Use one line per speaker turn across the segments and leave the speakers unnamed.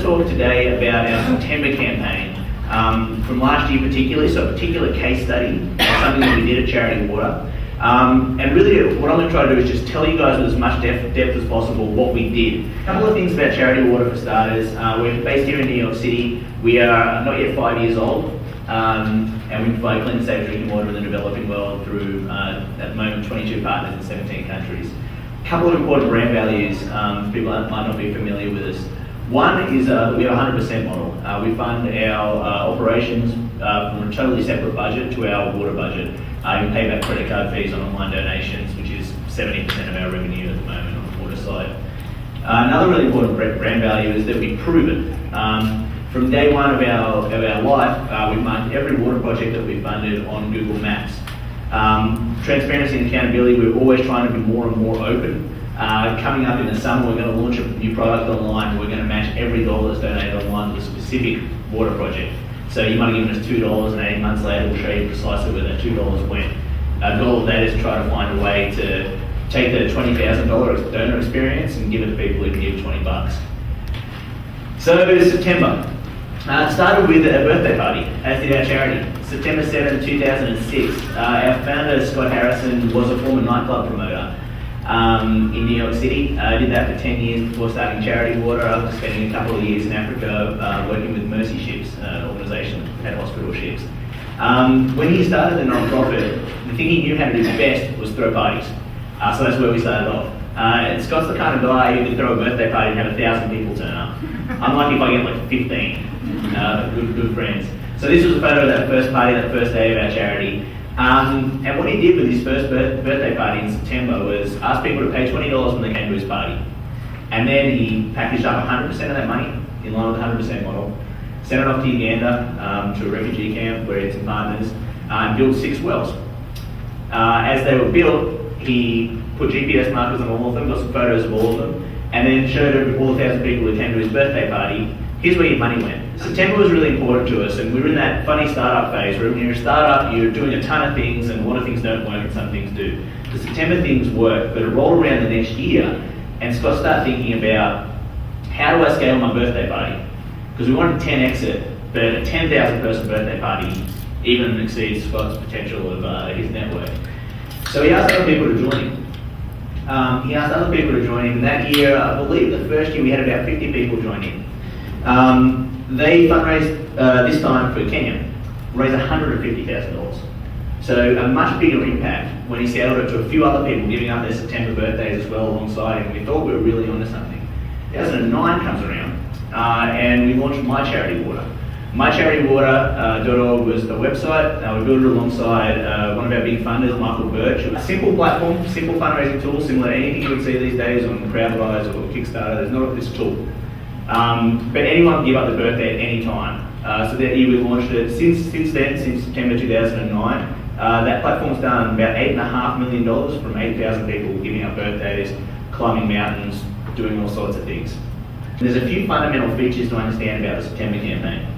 to talk today about our September campaign. From last year particularly, so a particular case study, something that we did at Charity Water. And really what I'm going to try to do is just tell you guys with as much depth as possible what we did. A couple of things about Charity Water for starters. We're based here in New York City. We are not yet 5 years old. And we provide clean and safe drinking water in the developing world through, at the moment, 22 partners in 17 countries. A couple of important brand values, people might not be familiar with us. One is that we have a 100% model. We fund our operations from a totally separate budget to our water budget. We pay back credit card fees on online donations, which is 70% of our revenue at the moment on the water side. Another really important brand value is that we prove it. From day one of our life, we've marked every water project that we've funded on Google Maps. Transparency and accountability, we're always trying to be more and more open. Coming up in the summer, we're going to launch a new product online. We're going to match every dollar that's donated online to a specific water project. So you might have given us $2 and 18 months later, we'll show you precisely where that $2 went. Our goal of that is to try to find a way to take the $20,000 donor experience and give it to people who can give $20. So September. It started with a birthday party, as did our charity. September 7, 2006. Our founder, Scott Harrison, was a former nightclub promoter in New York City. Did that for 10 years before starting Charity Water, after spending a couple of years in Africa working with Mercy Ships, an organisation that had hospital ships. When he started the non-profit, the thing he knew how to do best was throw parties. So that's where we started off. And Scott's the kind of guy who could throw a birthday party and have 1,000 people turn up. I'm lucky if I get like 15 good friends. So this was a photo of that first party, that first day of our charity. And what he did with his first birthday party in September was ask people to pay $20 when they came to his party. And then he packaged up 100% of that money in line with the 100% model, sent it off to Uganda, to a refugee camp where he had some partners, and built 6 wells. As they were built, he put GPS markers on all of them, got some photos of all of them, and then showed all the 1,000 people who came to his birthday party, here's where your money went. September was really important to us, and we were in that funny startup phase where when you're a startup, you're doing a ton of things, and a lot of things don't work and some things do. The September things work, but it rolled around the next year, and Scott started thinking about, how do I scale my birthday party? Because we wanted 10x it, but a 10,000 person birthday party even exceeds Scott's potential of his network. So he asked other people to join him. And that year, I believe the first year we had about 50 people join in. They fundraised this time for Kenya, raised $150,000. So a much bigger impact when he scaled it to a few other people giving up their September birthdays as well alongside him. We thought we were really onto something. 2009 comes around and we launched My Charity Water. MyCharityWater.org was the website. We built it alongside one of our big funders, Michael Birch. A simple platform, simple fundraising tool, similar to anything you would see these days on Crowdrise or Kickstarter. There's not this tool. But anyone can give up their birthday at any time. So that year we launched it. Since then, since September 2009, that platform's done about $8.5 million from 8,000 people giving up birthdays, climbing mountains, doing all sorts of things. And there's a few fundamental features to understand about the September campaign.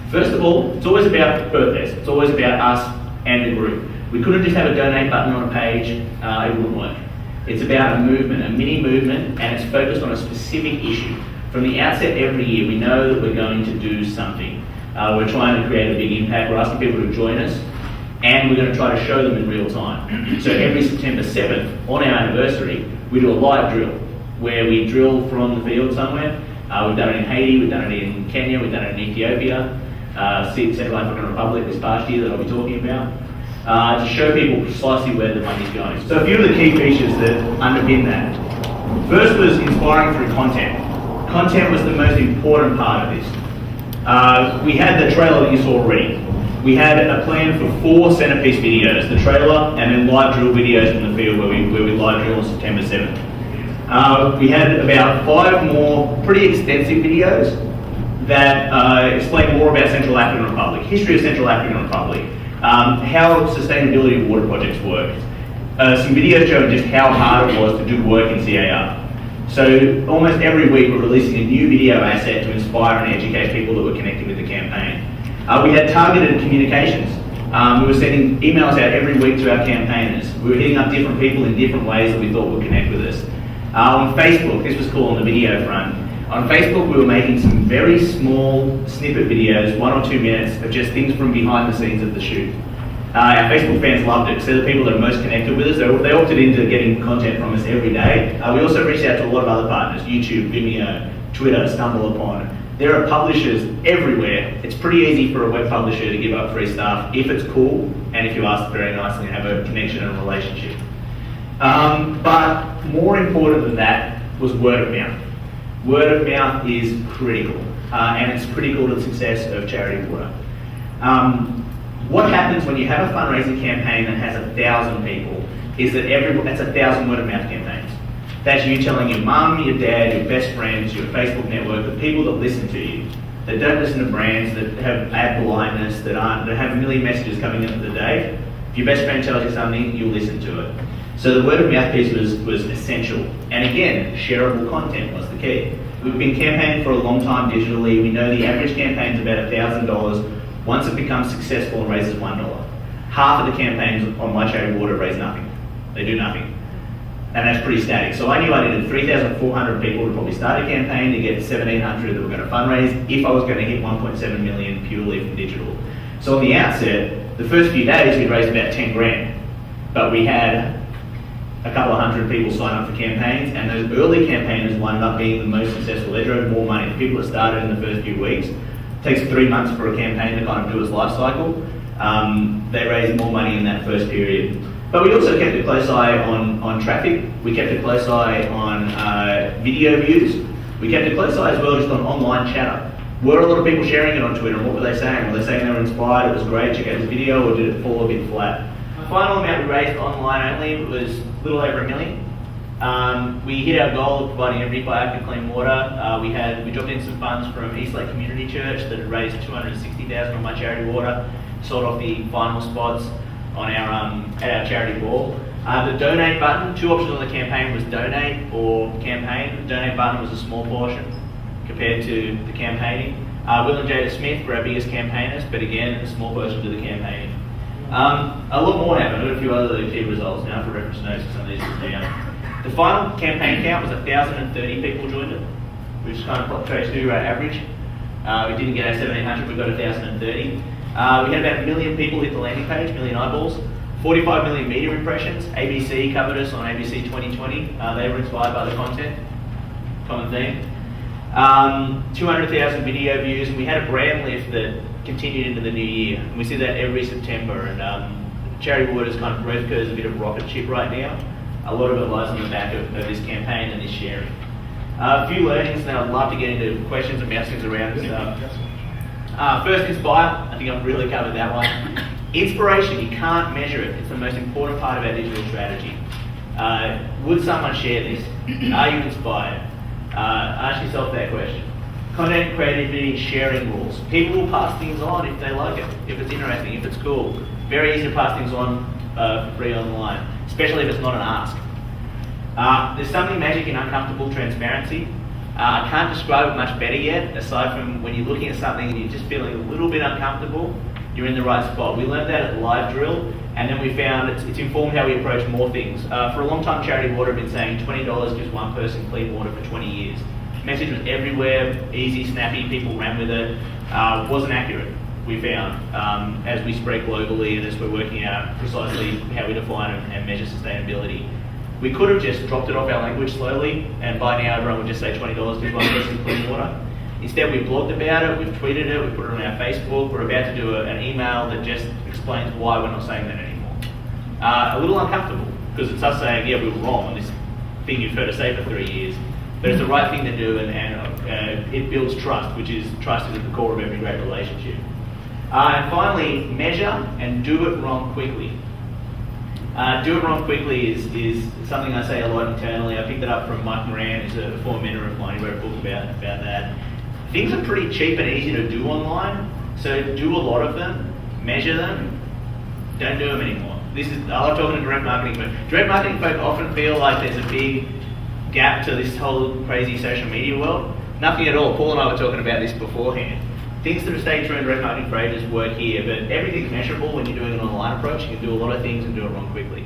First of all, it's always about birthdays. It's always about us and the group. We couldn't just have a donate button on a page, it wouldn't work. It's about a movement, a mini movement, and it's focused on a specific issue. From the outset every year, we know that we're going to do something. We're trying to create a big impact. We're asking people to join us, and we're going to try to show them in real time. So every September 7th, on our anniversary, we do a live drill, where we drill from the field somewhere. We've done it in Haiti, we've done it in Kenya, we've done it in Ethiopia, Central African Republic this past year that I'll be talking about, to show people precisely where the money's going. So a few of the key features that underpin that. First was inspiring through content. Content was the most important part of this. We had the trailer that you saw already. We had a plan for 4 centerpiece videos, the trailer and then live drill videos from the field where we live drill on September 7th. We had about 5 more pretty extensive videos that explain more about Central African Republic, history of Central African Republic, how sustainability of water projects work. Some videos showing just how hard it was to do work in CAR. So almost every week we're releasing a new video asset to inspire and educate people that were connecting with the campaign. We had targeted communications. We were sending emails out every week to our campaigners. We were hitting up different people in different ways that we thought would connect with us. On Facebook, this was cool on the video front, On Facebook, we were making some very small snippet videos, 1 or 2 minutes, of just things from behind the scenes of the shoot. Our Facebook fans loved it, so the people that are most connected with us, they opted into getting content from us every day. We also reached out to a lot of other partners, YouTube, Vimeo, Twitter, StumbleUpon. There are publishers everywhere. It's pretty easy for a web publisher to give up free stuff if it's cool and if you ask very nicely and have a connection and a relationship. But more important than that was word of mouth. Word of mouth is critical, and it's critical to the success of charity water. What happens when you have a fundraising campaign that has 1,000 people is that that's 1,000 word of mouth campaigns. That's you telling your mum, your dad, your best friends, your Facebook network, the people that listen to you, that don't listen to brands, that have ad blindness, that have a million messages coming into the day. If your best friend tells you something, you'll listen to it. So the word of mouth piece was essential. And again, shareable content was the key. We've been campaigning for a long time digitally. We know the average campaign is about $1,000. Once it becomes successful and raises $1. Half of the campaigns on My Charity Water raise nothing. They do nothing. And that's pretty static. So I knew I needed 3,400 people to probably start a campaign to get 1,700 that were going to fundraise if I was going to hit 1.7 million purely from digital. So on the outset, the first few days we raised about 10 grand. But we had a couple of hundred people sign up for campaigns, and those early campaigners wound up being the most successful. They drove more money. The people that started in the first few weeks, it takes 3 months for a campaign to kind of do its life cycle. They raised more money in that first period. But we also kept a close eye on traffic. We kept a close eye on video views. We kept a close eye as well just on online chatter. Were a lot of people sharing it on Twitter, and what were they saying? Were they saying they were inspired, it was great, check out this video, or did it fall a bit flat? The final amount we raised online only was a little over $1 million. We hit our goal of providing every bioactive clean water. We dropped in some funds from Eastlake Community Church that had raised $260,000 on My Charity Water, sold off the final spots on at our charity ball. The donate button, 2 options on the campaign was donate or campaign. The donate button was a small portion compared to the campaigning. Will and Jada Smith were our biggest campaigners, but again, a small portion to the campaigning. A lot more happened. I've got a few other key results now for reference notes for some of these down. The final campaign count was 1,030 people joined it, which kind of fluctuates to our average. We didn't get our 1,700, we got 1,030. We had about 1 million people hit the landing page, 1 million eyeballs, 45 million media impressions. ABC covered us on ABC 2020. They were inspired by the content, common theme. 200,000 video views, and we had a brand lift that continued into the new year. And we see that every September, and Charity Water's kind of growth curve is a bit of a rocket ship right now. A lot of it lies on the back of this campaign and this sharing. A few learnings, and I'd love to get into questions and mouse things around this stuff. First, inspire. I think I've really covered that one. Inspiration, you can't measure it. It's the most important part of our digital strategy. Would someone share this? Are you inspired? Ask yourself that question. Content creativity, sharing rules. People will pass things on if they like it, if it's interesting, if it's cool. Very easy to pass things on for free online, especially if it's not an ask. There's something magic in uncomfortable transparency. I can't describe it much better yet, aside from when you're looking at something and you're just feeling a little bit uncomfortable, you're in the right spot. We learned that at Live Drill, and then we found it's informed how we approach more things. For a long time, Charity Water had been saying $20 gives one person clean water for 20 years. Message was everywhere, easy, snappy, people ran with it. Wasn't accurate, we found, as we spread globally and as we're working out precisely how we define and measure sustainability. We could have just dropped it off our language slowly, and by now everyone would just say $20 gives one person clean water. Instead, we blogged about it, we've tweeted it, we put it on our Facebook. We're about to do an email that just explains why we're not saying that anymore. A little uncomfortable, because it's us saying, yeah, we were wrong on this thing you've heard us say for 3 years. But it's the right thing to do, and it builds trust, which is trust is at the core of every great relationship. And finally, measure and do it wrong quickly. Do it wrong quickly is something I say a lot internally. I picked it up from Mike Moran, who's a former mentor of mine. He wrote a book about that. Things are pretty cheap and easy to do online, so do a lot of them, measure them, don't do them anymore. I love talking to direct marketing folk. Direct marketing folk often feel like there's a big gap to this whole crazy social media world. Nothing at all. Paul and I were talking about this beforehand. Things that have stayed true in direct marketing for ages work here, but everything's measurable when you're doing an online approach. You can do a lot of things and do it wrong quickly.